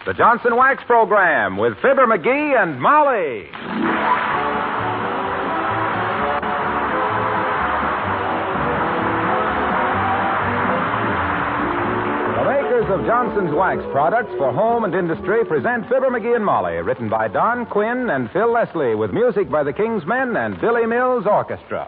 the Johnson Wax Program with Fibber McGee and Molly. Of Johnson's Wax products for home and industry present Fibber McGee and Molly, written by Don Quinn and Phil Leslie, with music by the King's Men and Billy Mills Orchestra.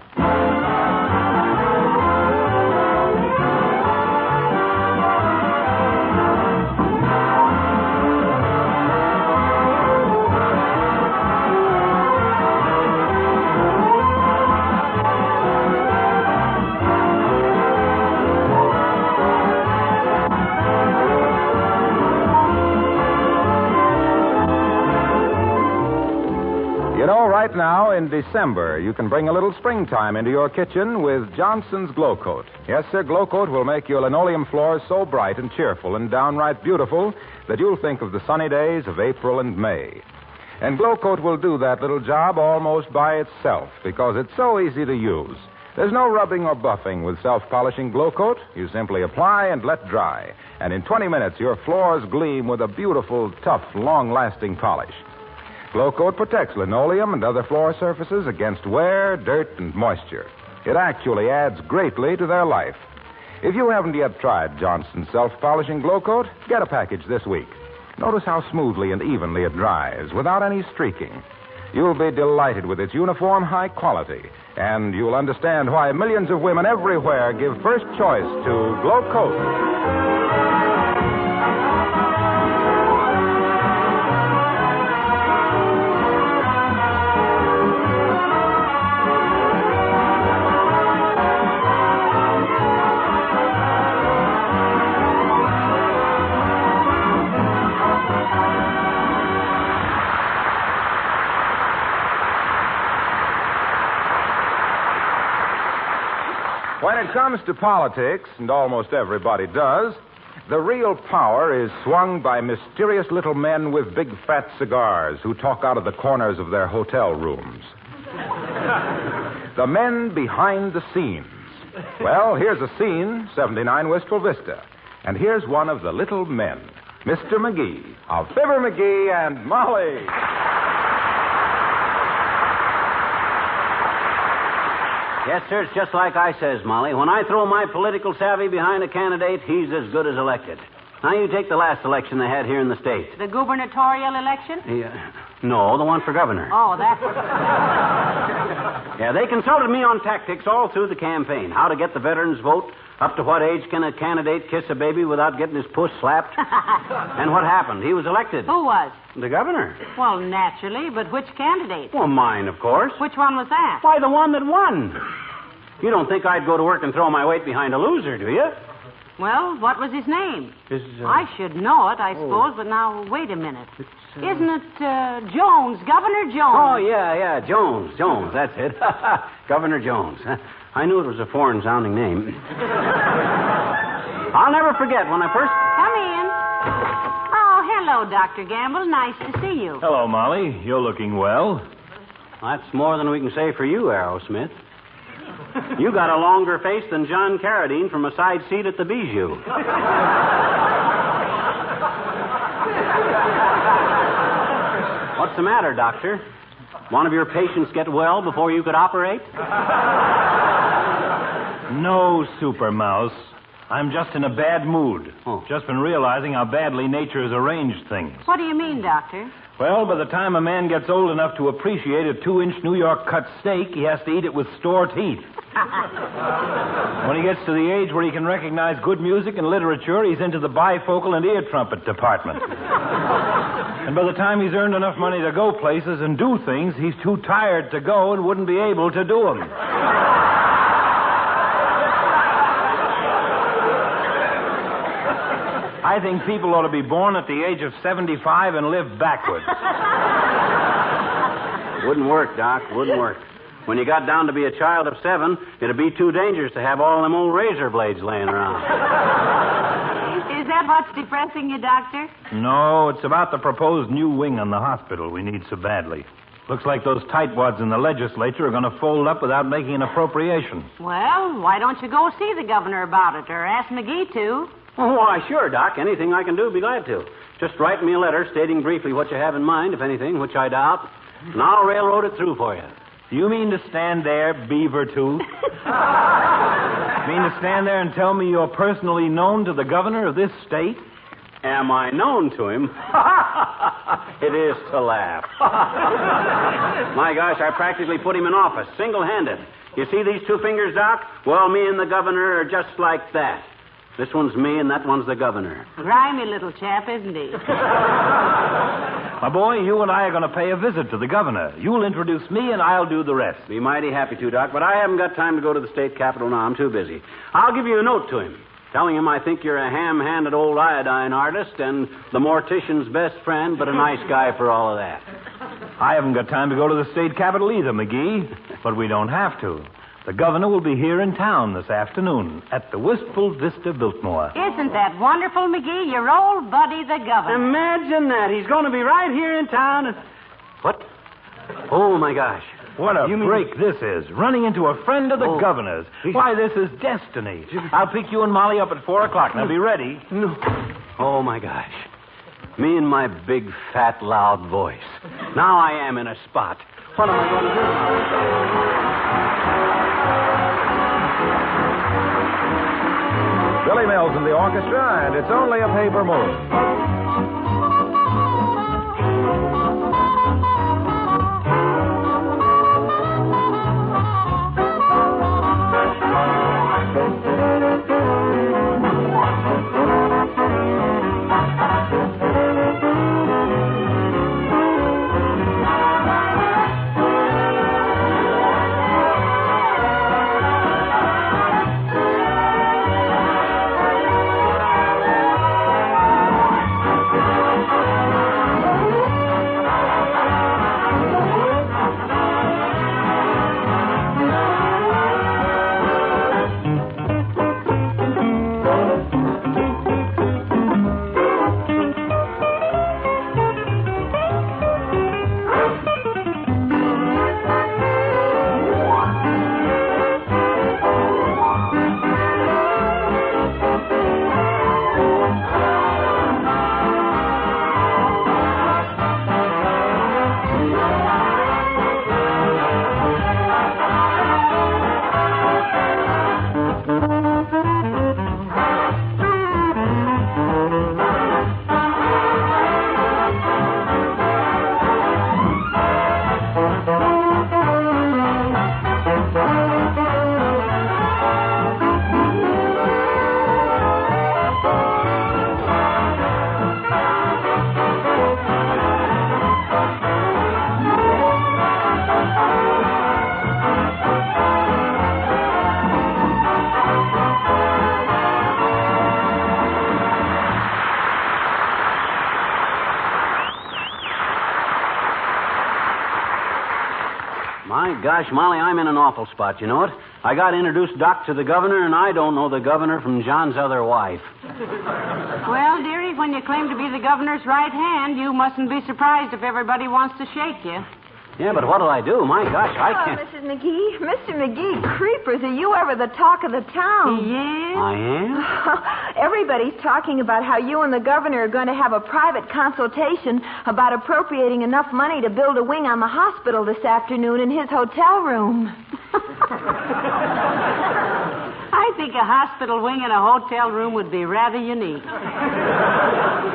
Right now, in December, you can bring a little springtime into your kitchen with Johnson's Glow Coat. Yes, sir, Glow Coat will make your linoleum floors so bright and cheerful and downright beautiful that you'll think of the sunny days of April and May. And Glow Coat will do that little job almost by itself because it's so easy to use. There's no rubbing or buffing with self-polishing Glow Coat. You simply apply and let dry. And in 20 minutes, your floors gleam with a beautiful, tough, long-lasting polish. Glow Coat protects linoleum and other floor surfaces against wear, dirt, and moisture. It actually adds greatly to their life. If you haven't yet tried Johnson's self-polishing Glow Coat, get a package this week. Notice how smoothly and evenly it dries without any streaking. You'll be delighted with its uniform high quality, and you'll understand why millions of women everywhere give first choice to Glow Coat. When it comes to politics, and almost everybody does, the real power is swung by mysterious little men with big fat cigars who talk out of the corners of their hotel rooms. The men behind the scenes. Well, here's a scene, 79 Wistful Vista. And here's one of the little men, Mr. McGee, of Fibber McGee and Molly. Yes, sir, it's just like I says, Molly. When I throw my political savvy behind a candidate, he's as good as elected. Now, you take the last election they had here in the state. The gubernatorial election? No, the one for governor. Oh, that. Yeah, they consulted me on tactics all through the campaign. How to get the veterans' vote, up to what age can a candidate kiss a baby without getting his puss slapped. And what happened? He was elected. Who was? The governor. Well, naturally, but which candidate? Well, mine, of course. Which one was that? Why, the one that won. You don't think I'd go to work and throw my weight behind a loser, do you? Well, what was his name? I should know it, I suppose, but now, wait a minute. Isn't it Jones, Governor Jones? Oh, yeah, Jones, that's it. Governor Jones. I knew it was a foreign-sounding name. I'll never forget when I first... Come in. Oh, hello, Dr. Gamble. Nice to see you. Hello, Molly. You're looking well. That's more than we can say for you, Arrowsmith. You got a longer face than John Carradine from a side seat at the Bijou. What's the matter, doctor? One of your patients get well before you could operate? No, Super Mouse. I'm just in a bad mood. Oh. Just been realizing how badly nature has arranged things. What do you mean, Doctor? Well, by the time a man gets old enough to appreciate a 2-inch New York cut steak, he has to eat it with store teeth. When he gets to the age where he can recognize good music and literature, he's into the bifocal and ear trumpet department. And by the time he's earned enough money to go places and do things, he's too tired to go and wouldn't be able to do them. I think people ought to be born at the age of 75 and live backwards. Wouldn't work, Doc. Wouldn't work. When you got down to be a child of 7, it'd be too dangerous to have all them old razor blades laying around. Is that what's depressing you, Doctor? No, it's about the proposed new wing on the hospital we need so badly. Looks like those tightwads in the legislature are going to fold up without making an appropriation. Well, why don't you go see the governor about it, or ask McGee to? Oh, why, sure, Doc. Anything I can do, be glad to. Just write me a letter stating briefly what you have in mind, if anything, which I doubt, and I'll railroad it through for you. You mean to stand there, beaver tooth? Mean to stand there and tell me you're personally known to the governor of this state? Am I known to him? It is to laugh. My gosh, I practically put him in office, single-handed. You see these two fingers, Doc? Well, me and the governor are just like that. This one's me and that one's the governor. Grimy little chap, isn't he? My boy, you and I are going to pay a visit to the governor. You'll introduce me and I'll do the rest. Be mighty happy to, Doc, but I haven't got time to go to the state capitol now. I'm too busy. I'll give you a note to him, telling him I think you're a ham-handed old iodine artist and the mortician's best friend, but a nice guy for all of that. I haven't got time to go to the state capitol either, McGee, but we don't have to. The governor will be here in town this afternoon at the Wistful Vista Biltmore. Isn't that wonderful, McGee? Your old buddy, the governor. Imagine that. He's going to be right here in town. What? Oh, my gosh. What a break this is. Running into a friend of the governor's. Why, this is destiny. I'll pick you and Molly up at 4 o'clock. Now, be ready. No. Oh, my gosh. Me and my big, fat, loud voice. Now I am in a spot. What am I going to do now? Billy Mills in the orchestra, and it's only a paper moon. My gosh, Molly, I'm in an awful spot, you know it? I got introduced, Doc, to the governor, and I don't know the governor from John's other wife. Well, dearie, when you claim to be the governor's right hand, you mustn't be surprised if everybody wants to shake you. Yeah, but what'll I do? My gosh, I can't... Hello, Mrs. McGee. Mr. McGee, creepers, are you ever the talk of the town? Yeah? I am? Everybody's talking about how you and the governor are going to have a private consultation about appropriating enough money to build a wing on the hospital this afternoon in his hotel room. I think a hospital wing in a hotel room would be rather unique.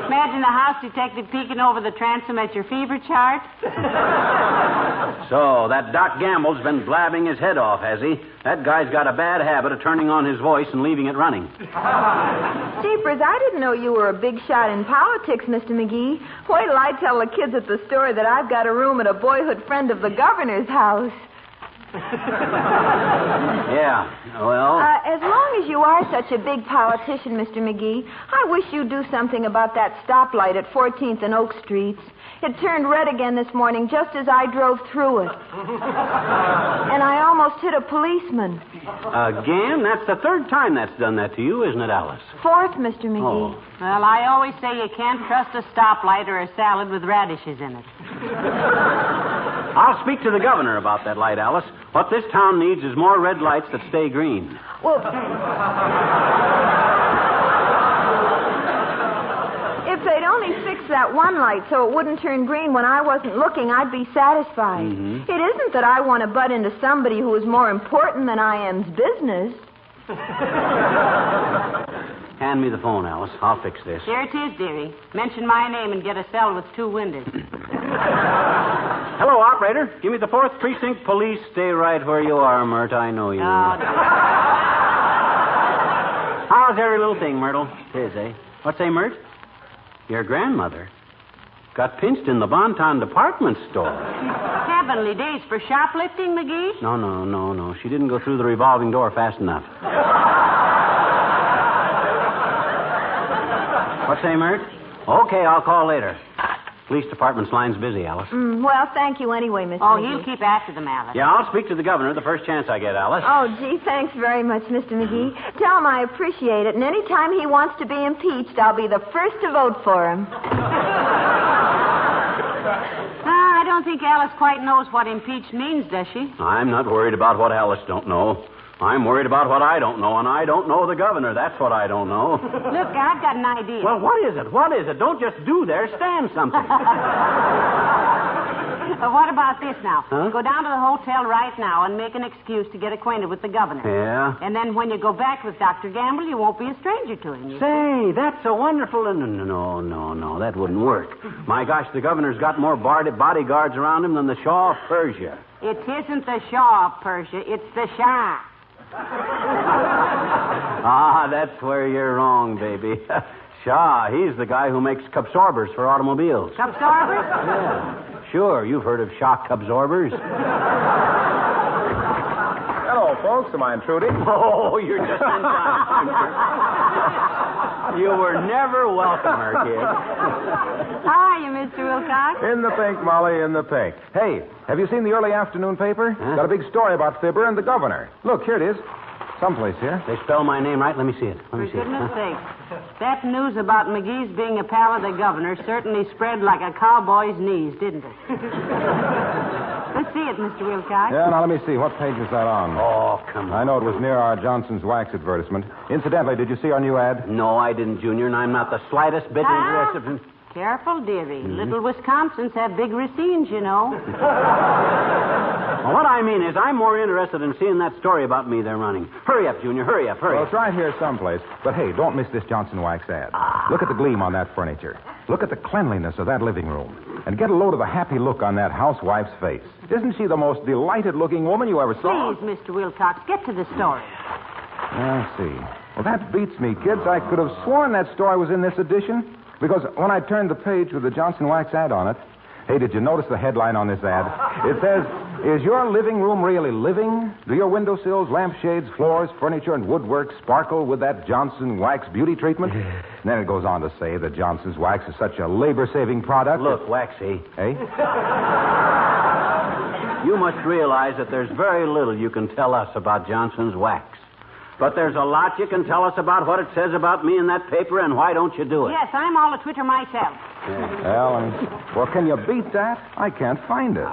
Imagine the house detective peeking over the transom at your fever chart. So, that Doc Gamble's been blabbing his head off, has he? That guy's got a bad habit of turning on his voice and leaving it running. Jeepers, I didn't know you were a big shot in politics, Mr. McGee. Wait till I tell the kids at the store that I've got a room at a boyhood friend of the governor's house. Yeah, well... As long as you are such a big politician, Mr. McGee, I wish you'd do something about that stoplight at 14th and Oak Streets. It turned red again this morning just as I drove through it. And I almost hit a policeman. Again? That's the third time that's done that to you, isn't it, Alice? Fourth, Mr. McGee. Oh. Well, I always say you can't trust a stoplight or a salad with radishes in it. I'll speak to the governor about that light, Alice. What this town needs is more red lights that stay green. Well... they'd only fix that one light so it wouldn't turn green when I wasn't looking, I'd be satisfied. Mm-hmm. It isn't that I want to butt into somebody who is more important than I am's business. Hand me the phone, Alice. I'll fix this. Here it is, dearie. Mention my name and get a cell with 2 windows. Hello, operator. Give me the 4th Precinct Police. Stay right where you are, Mert. I know you. Oh, How's every little thing, Myrtle? Tis, eh? What's say, Mert? Your grandmother got pinched in the Bonton department store. heavenly days for shoplifting, McGee? No. She didn't go through the revolving door fast enough. What say, Mert? Okay, I'll call later. Police department's line's busy, Alice. Well, thank you anyway, Mr. Oh, McGee. he'll keep after them, Alice. Yeah, I'll speak to the governor the first chance I get, Alice. Oh, gee, thanks very much, Mr. McGee. Tell him I appreciate it, and any time he wants to be impeached, I'll be the first to vote for him. I don't think Alice quite knows what impeached means, does she? I'm not worried about what Alice don't know. I'm worried about what I don't know, and I don't know the governor. That's what I don't know. Look, I've got an idea. Well, what is it? What is it? Don't just do there. Stand something. What about this now? Huh? Go down to the hotel right now and make an excuse to get acquainted with the governor. Yeah? And then when you go back with Dr. Gamble, you won't be a stranger to him. Say, that's a wonderful... No, that wouldn't work. My gosh, the governor's got more bodyguards around him than the Shah of Persia. It isn't the Shah of Persia, it's the Shah. That's where you're wrong, baby. Shah, he's the guy who makes absorbers for automobiles. Absorbers? Yeah. Sure, you've heard of shock absorbers. Hello, folks. Am I intruding? Oh, you're just in time. You were never welcome, kid. How are you, Mr. Wilcox? In the pink, Molly, in the pink. Hey, have you seen the early afternoon paper? Huh? Got a big story about Fibber and the governor. Look, here it is. Someplace here. They spell my name right? Let me see it. For goodness sake. That news about McGees being a pal of the governor certainly spread like a cowboy's knees, didn't it? Let's see it, Mr. Wilcox. Yeah, now let me see. What page is that on? Oh, come on. I know it was near our Johnson's wax advertisement. Incidentally, did you see our new ad? No, I didn't, Junior, and I'm not the slightest bit interested in... Careful, dearie. Little Wisconsins have big racines, you know. Well, what I mean is I'm more interested in seeing that story about me they're running. Hurry up, Junior, hurry up. Well, it's right here someplace. But hey, don't miss this Johnson wax ad. Look at the gleam on that furniture. Look at the cleanliness of that living room. And get a load of the happy look on that housewife's face. Isn't she the most delighted-looking woman you ever saw? Please, Mr. Wilcox, get to the story. I see. Well, that beats me, kids. I could have sworn that story was in this edition. Because when I turned the page with the Johnson wax ad on it, hey, did you notice the headline on this ad? It says, "Is your living room really living? Do your windowsills, lampshades, floors, furniture, and woodwork sparkle with that Johnson wax beauty treatment?" And then it goes on to say that Johnson's wax is such a labor-saving product. Look, Waxy. Hey? You must realize that there's very little you can tell us about Johnson's wax. But there's a lot you can tell us about what it says about me in that paper, and why don't you do it? Yes, I'm all a Twitter myself. Well, can you beat that? I can't find it.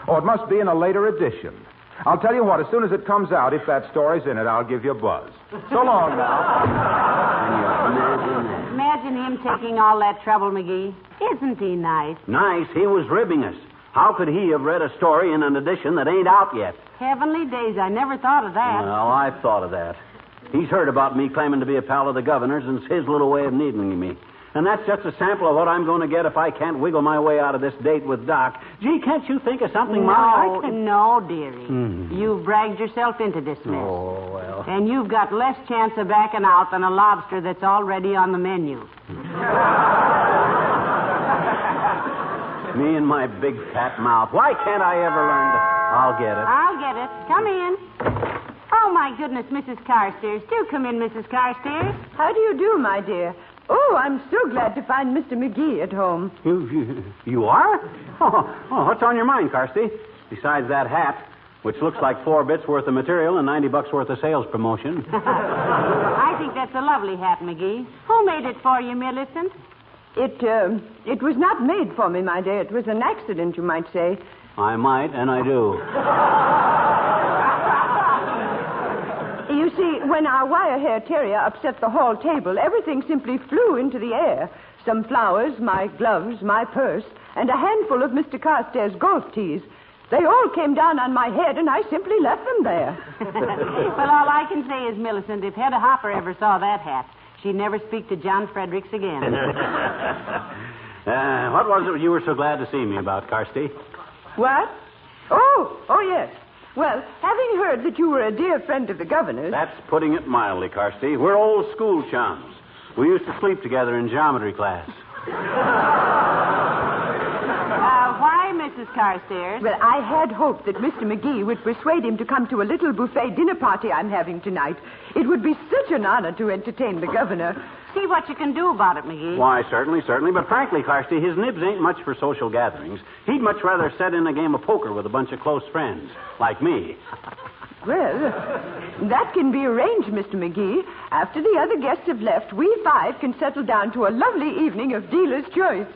Oh, it must be in a later edition. I'll tell you what, as soon as it comes out, if that story's in it, I'll give you a buzz. So long now. Imagine him taking all that trouble, McGee. Isn't he nice? Nice. He was ribbing us. How could he have read a story in an edition that ain't out yet? Heavenly days, I never thought of that. Well, I've thought of that. He's heard about me claiming to be a pal of the governor's, and it's his little way of needling me. And that's just a sample of what I'm going to get if I can't wiggle my way out of this date with Doc. Gee, can't you think of something, Molly? No, dearie. You've bragged yourself into this mess. Oh, well. And you've got less chance of backing out than a lobster that's already on the menu. Me and my big fat mouth. Why can't I ever learn to... I'll get it. I'll get it. Come in. Oh, my goodness, Mrs. Carstairs. Do come in, Mrs. Carstairs. How do you do, my dear? Oh, I'm so glad to find Mr. McGee at home. You are? Oh, what's on your mind, Carsty? Besides that hat, which looks like 4 bits worth of material and $90 worth of sales promotion. I think that's a lovely hat, McGee. Who made it for you, Millicent? It was not made for me, my dear. It was an accident, you might say. I might, and I do. You see, when our wire-hair terrier upset the hall table, everything simply flew into the air. some flowers, my gloves, my purse, and a handful of Mr. Carstairs' golf tees. They all came down on my head, and I simply left them there. Well, all I can say is, Millicent, if Hedda Hopper ever saw that hat, she'd never speak to John Fredericks again. What was it you were so glad to see me about, Carsty? What? Oh, yes. Well, having heard that you were a dear friend of the governor's... That's putting it mildly, Carsty. We're old school chums. We used to sleep together in geometry class. Why, Mrs. Carstairs? Well, I had hoped that Mr. McGee would persuade him to come to a little buffet dinner party I'm having tonight. It would be such an honor to entertain the governor. See what you can do about it, McGee. Why, certainly. But frankly, Carsty, his nibs ain't much for social gatherings. He'd much rather set in a game of poker with a bunch of close friends, like me. Well, that can be arranged, Mr. McGee. After the other guests have left, we 5 can settle down to a lovely evening of dealer's choice.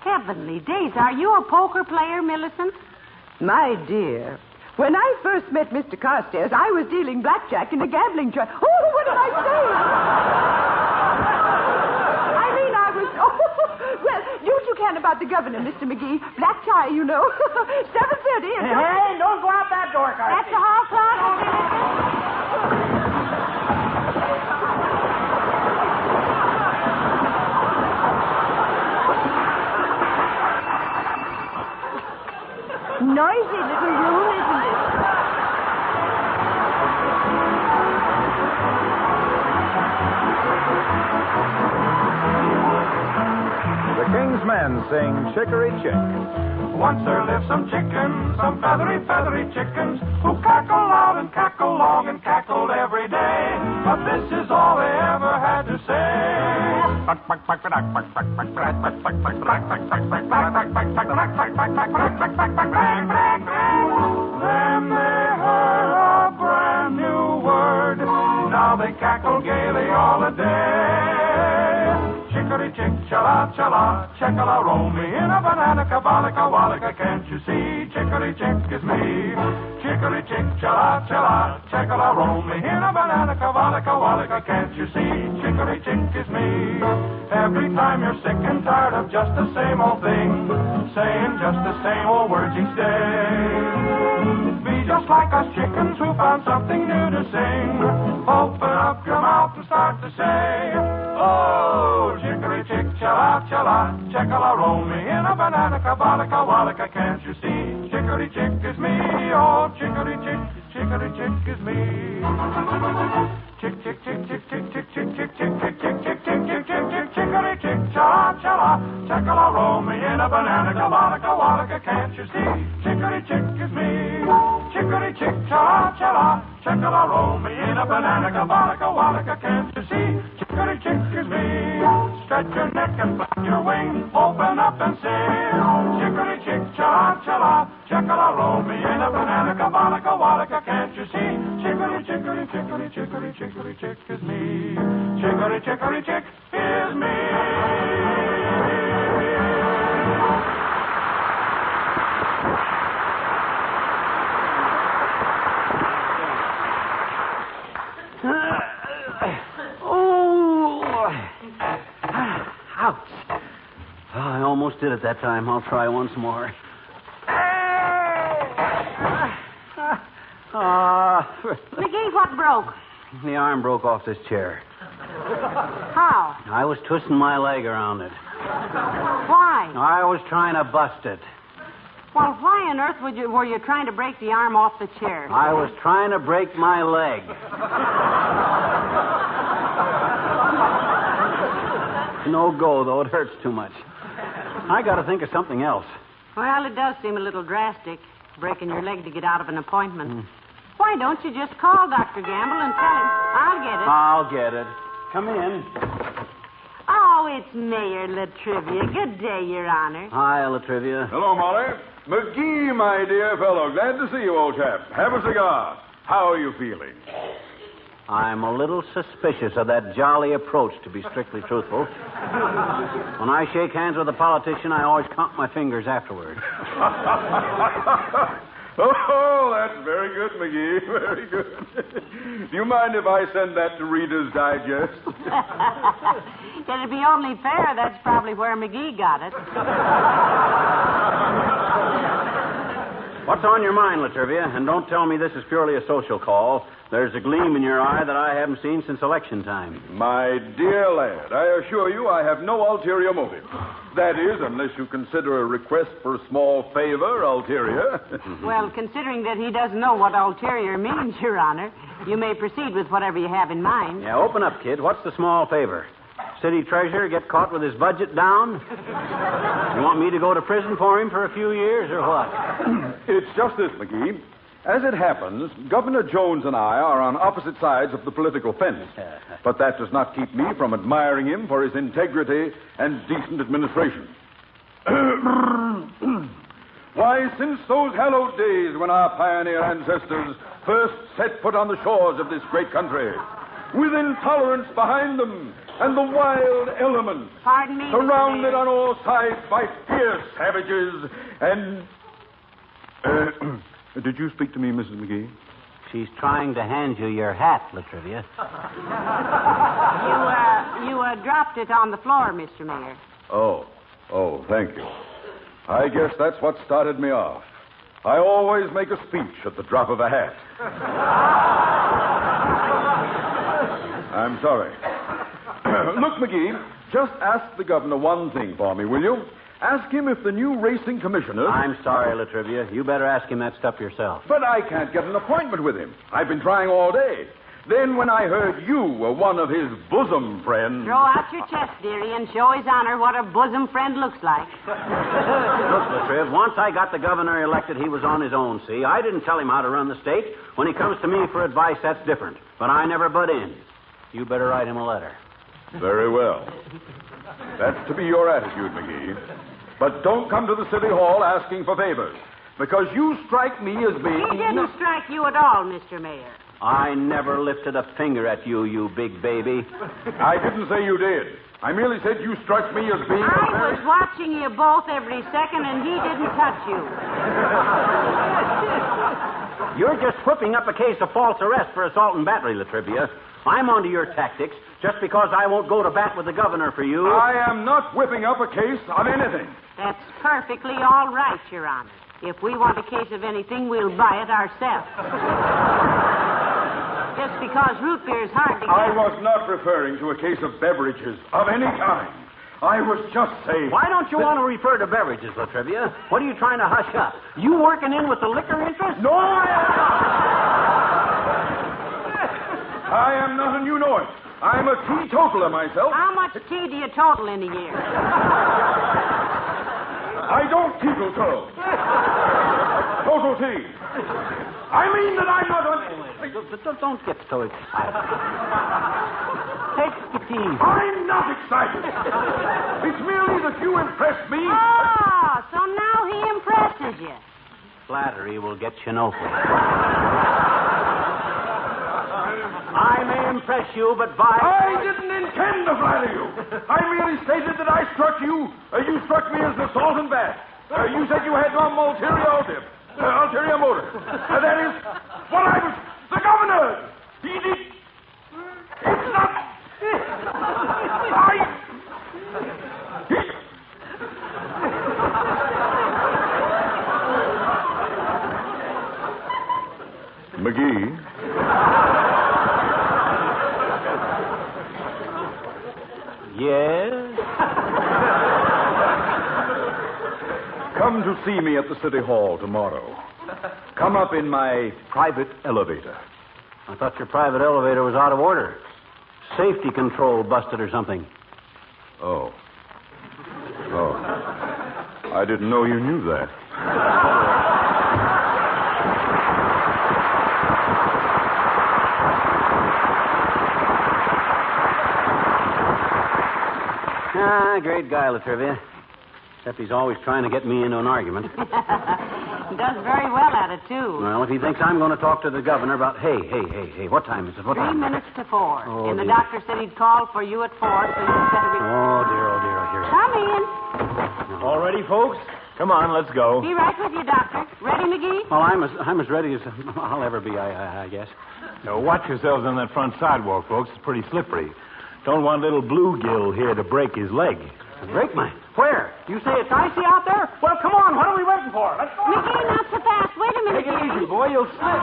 Heavenly days. Are you a poker player, Millicent? My dear, when I first met Mr. Carstairs, I was dealing blackjack in a gambling trap. Oh, what did I say? I mean, I was... Oh, well, do what you can about the governor, Mr. McGee. Black tie, you know. 7:30. Hey, don't go out that door, Carsty. That's the hall clock. Noisy little room, isn't it? The King's Men sing Chicory Chick. Once there lived some chickens, some feathery, feathery chickens, who cackle loud and cackle long and cackled every day. But this is all they ever had to say. Then they heard a brand new word. Now they cackle gaily all the day. Chicory chick, chala, chala, checkala, roll me in a banana, kabalika, wallika, can't you see? Chicory chick is me. Chicory chick, chala, chala, checkala, roll me in a banana, kabalika, wallika, can't you see? Chicory chick is me. Every time you're sick and tired of just the same old thing, saying just the same old words each day. Be just like us chickens who found something new to sing. Open up your mouth and start to say, oh, chicory chick, chala, chala, checkala, roll me in a banana, kabalika, wallika, can't you see? Chicory chick is me, oh, chicory chick is me. Chick, chick, chick, chick, chick, chick, chick, chick, chick, chick, chick, chick, chick, chick, chick, chick, chicory chick, chala, chala, checkala, roll me in a banana, kabalika, wallika, can't you see? Chicory chick is me. Chicory chick, chala, chala, checkala, roll me in a banana, kabalika, wallika, can't you see? Chicory chick is me. Stretch your neck and flap your wing, open up and sing. Chicory chick, chala, chala, checkala, roll me in a banana, kabalika, wallika, can't you see? Chicory, chicory, chicory, chicory, chicory chick is me. Chicory, chicory chick is me. Ouch. Oh, I almost did it that time. I'll try once more. McGee, what broke? The arm broke off this chair. How? I was twisting my leg around it. Why? I was trying to bust it. Well, why on earth were you trying to break the arm off the chair? I was trying to break my leg. No go, though. It hurts too much. I got to think of something else. Well, it does seem a little drastic, breaking your leg to get out of an appointment. Why don't you just call Dr. Gamble and tell him? I'll get it. Come in. Oh, it's Mayor Latrivia. Good day, Your Honor. Hi, Latrivia. Hello, Molly. McGee, my dear fellow. Glad to see you, old chap. Have a cigar. How are you feeling? I'm a little suspicious of that jolly approach, to be strictly truthful. When I shake hands with a politician, I always count my fingers afterward. Oh, that's very good, McGee. Very good. Do you mind if I send that to Reader's Digest? It'd be only fair. That's probably where McGee got it. What's on your mind, Latrivia? And don't tell me this is purely a social call. There's a gleam in your eye that I haven't seen since election time. My dear lad, I assure you I have no ulterior motive. That is, unless you consider a request for a small favor ulterior. Well, considering that he doesn't know what ulterior means, Your Honor, you may proceed with whatever you have in mind. Yeah, open up, kid. What's the small favor? City treasurer get caught with his budget down? You want me to go to prison for him for a few years, or what? It's just this, McGee. As it happens, Governor Jones and I are on opposite sides of the political fence. But that does not keep me from admiring him for his integrity and decent administration. Why, since those hallowed days when our pioneer ancestors first set foot on the shores of this great country, with intolerance behind them and the wild elements, Pardon me, surrounded on all sides by fierce savages and... Did you speak to me, Mrs. McGee? She's trying to hand you your hat, Latrivia. You dropped it on the floor, Mr. Mayor. Oh, thank you. I guess that's what started me off. I always make a speech at the drop of a hat. I'm sorry. Look, McGee, just ask the governor one thing for me, will you? Ask him if the new racing commissioner... I'm sorry, Latrivia. You better ask him that stuff yourself. But I can't get an appointment with him. I've been trying all day. Then when I heard you were one of his bosom friends... Throw out your chest, dearie, and show his honor what a bosom friend looks like. Look, Latriv, once I got the governor elected, he was on his own, see? I didn't tell him how to run the state. When he comes to me for advice, that's different. But I never butt in. You better write him a letter. Very well. That's to be your attitude, McGee. But don't come to the city hall asking for favors, because you strike me as being... He didn't strike you at all, Mr. Mayor. I never lifted a finger at you, you big baby. I didn't say you did. I merely said you struck me as being... I was watching you both every second, and he didn't touch you. You're just whipping up a case of false arrest for assault and battery, Latrivia. I'm onto your tactics just because I won't go to bat with the governor for you. I am not whipping up a case of anything. That's perfectly all right, Your Honor. If we want a case of anything, we'll buy it ourselves. Just because root beer is hard to get. I was not referring to a case of beverages of any kind. I was just saying... Why don't you want to refer to beverages, Latrivia? What are you trying to hush up? You working in with the liquor interest? No, I am not. I am not, and you know it. I'm a teetotaler myself. How much tea do you total in a year? I don't teetotal. Total tea. I mean that I'm not... Don't get so excited. Take the tea. I'm not excited. It's merely that you impressed me. Oh, so now he impresses you. Flattery will get you nowhere. I may impress you, but I didn't intend to flatter you. I merely stated that I struck you. You struck me as an assault and bat. You said you had no ulterior motive. That is what I was... The governor! He did... It's not... McGee? Yes? Come to see me at the City Hall tomorrow. Come up in my private elevator. I thought your private elevator was out of order. Safety control busted or something. Oh. I didn't know you knew that. Great guy, Latrivia. Except he's always trying to get me into an argument. He does very well at it, too. Well, if he thinks I'm going to talk to the governor about... Hey, what time is it? What 3 time? minutes to 4. Oh, and the dear. doctor said he'd call for you at 4, so you better be... Oh, dear, here. Come in. All ready, folks? Come on, let's go. Be right with you, Doctor. Ready, McGee? Well, I'm as ready as I'll ever be, I guess. Now, watch yourselves on that front sidewalk, folks. It's pretty slippery. Don't want little bluegill here to break his leg. Break my... Where? You say it's icy out there? Well, come on. What are we waiting for? Let's go. McGee, not so fast. Wait a minute. Take it easy, boy. You'll slip.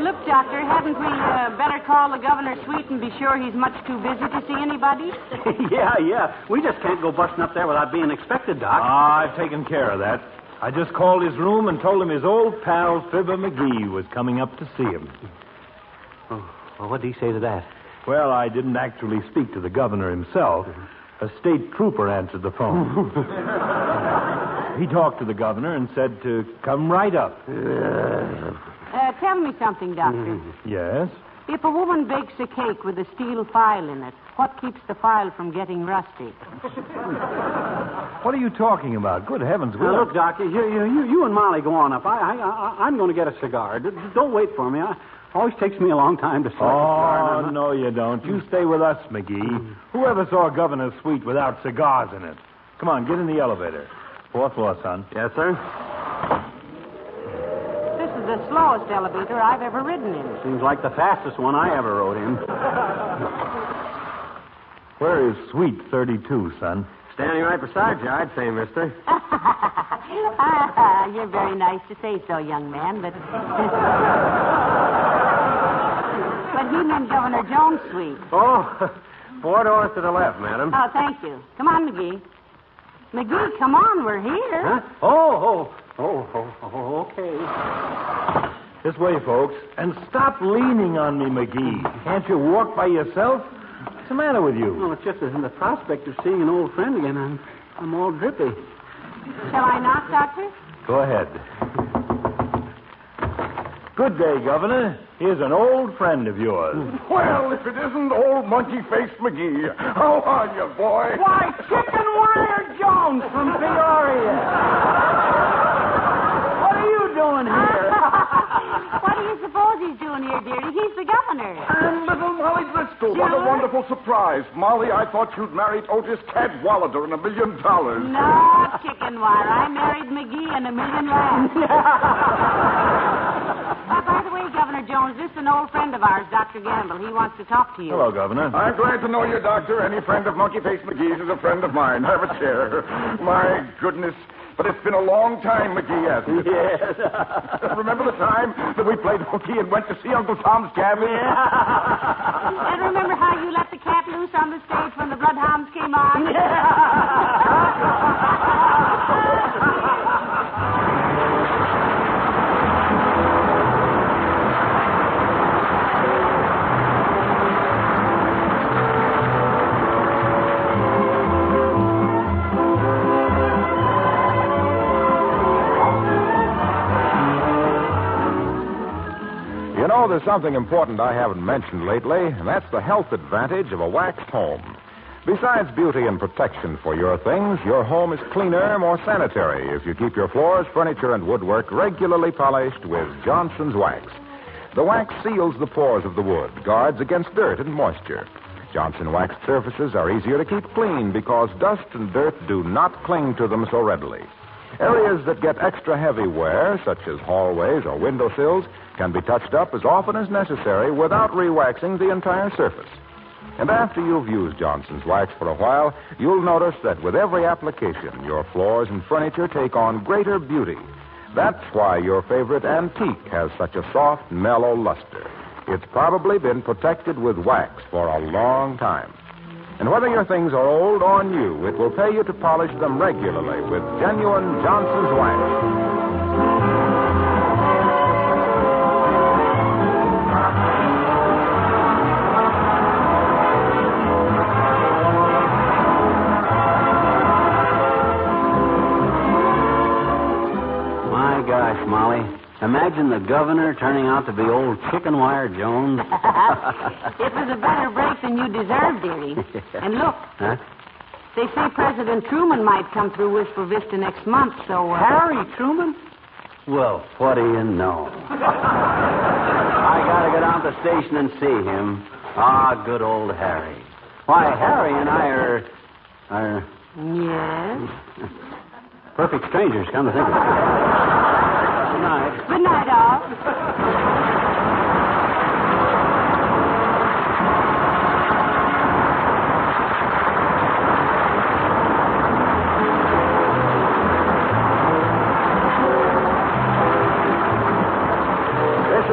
Look, Doctor, hadn't we better call the governor's suite and be sure he's much too busy to see anybody? Yeah. We just can't go busting up there without being expected, Doc. I've taken care of that. I just called his room and told him his old pal, Fibber McGee, was coming up to see him. Oh, well, what did he say to that? Well, I didn't actually speak to the governor himself. A state trooper answered the phone. He talked to the governor and said to come right up. Tell me something, Doctor. Yes? If a woman bakes a cake with a steel file in it, what keeps the file from getting rusty? What are you talking about? Good heavens, Will. Look, Doc, you and Molly go on up. I'm going to get a cigar. Don't wait for me. It always takes me a long time to select a cigar. Oh, no, you don't. You stay with us, McGee. Whoever saw a governor's suite without cigars in it? Come on, get in the elevator. 4th floor, son. Yes, sir. This is the slowest elevator I've ever ridden in. Seems like the fastest one I ever rode in. Where is suite 32, son? Standing right beside you, I'd say, mister. You're very nice to say so, young man, but... But he meant Governor Jones' suite. Oh, 4 doors to the left, madam. Oh, thank you. Come on, McGee. McGee, come on, we're here. Huh? Okay. This way, folks. And stop leaning on me, McGee. Can't you walk by yourself? What's the matter with you? Well, it's just in the prospect of seeing an old friend again. I'm all drippy. Shall I knock, Doctor? Go ahead. Good day, Governor. Here's an old friend of yours. Well, if it isn't old monkey-faced McGee. How are you, boy? Why, Chicken Wire Jones from Peoria. What are you doing here? What do you suppose he's doing here, dearie? He's the governor. And little Molly Driscoll. What a wonderful surprise. Molly, I thought you'd married Otis Cadwallader and $1 million. No, Chicken Wire. I married McGee and $1 million less. By the way, Governor Jones, this is an old friend of ours, Dr. Gamble. He wants to talk to you. Hello, Governor. I'm glad to know you, Doctor. Any friend of Monkey-Faced McGee's is a friend of mine. Have a chair. My goodness. But it's been a long time, McGee, hasn't it? Yes. Remember the time that we played hooky and went to see Uncle Tom's Cabin? Yeah. And remember how you let the cat loose on the stage when the bloodhounds came on? You know, there's something important I haven't mentioned lately, and that's the health advantage of a waxed home. Besides beauty and protection for your things, your home is cleaner, more sanitary if you keep your floors, furniture, and woodwork regularly polished with Johnson's Wax. The wax seals the pores of the wood, guards against dirt and moisture. Johnson waxed surfaces are easier to keep clean because dust and dirt do not cling to them so readily. Areas that get extra heavy wear, such as hallways or windowsills, can be touched up as often as necessary without re-waxing the entire surface. And after you've used Johnson's Wax for a while, you'll notice that with every application, your floors and furniture take on greater beauty. That's why your favorite antique has such a soft, mellow luster. It's probably been protected with wax for a long time. And whether your things are old or new, it will pay you to polish them regularly with genuine Johnson's Wax. My gosh, Molly. Imagine the governor turning out to be old Chicken Wire Jones. It was a better break than you deserved, dearie. And look, they say President Truman might come through Wistful Vista next month, so... Harry Truman? Well, what do you know? I gotta go down to the station and see him. Ah, good old Harry. Why, Harry and I are... Yes? Perfect strangers, come to think of it. Good night. Good night, all.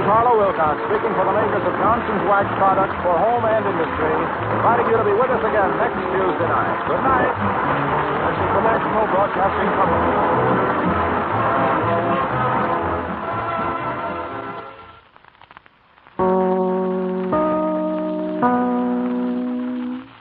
Harlow Wilcox speaking for the makers of Johnson's Wax Products for home and industry, inviting you to be with us again next Tuesday night. Good night. This is the National Broadcasting Company.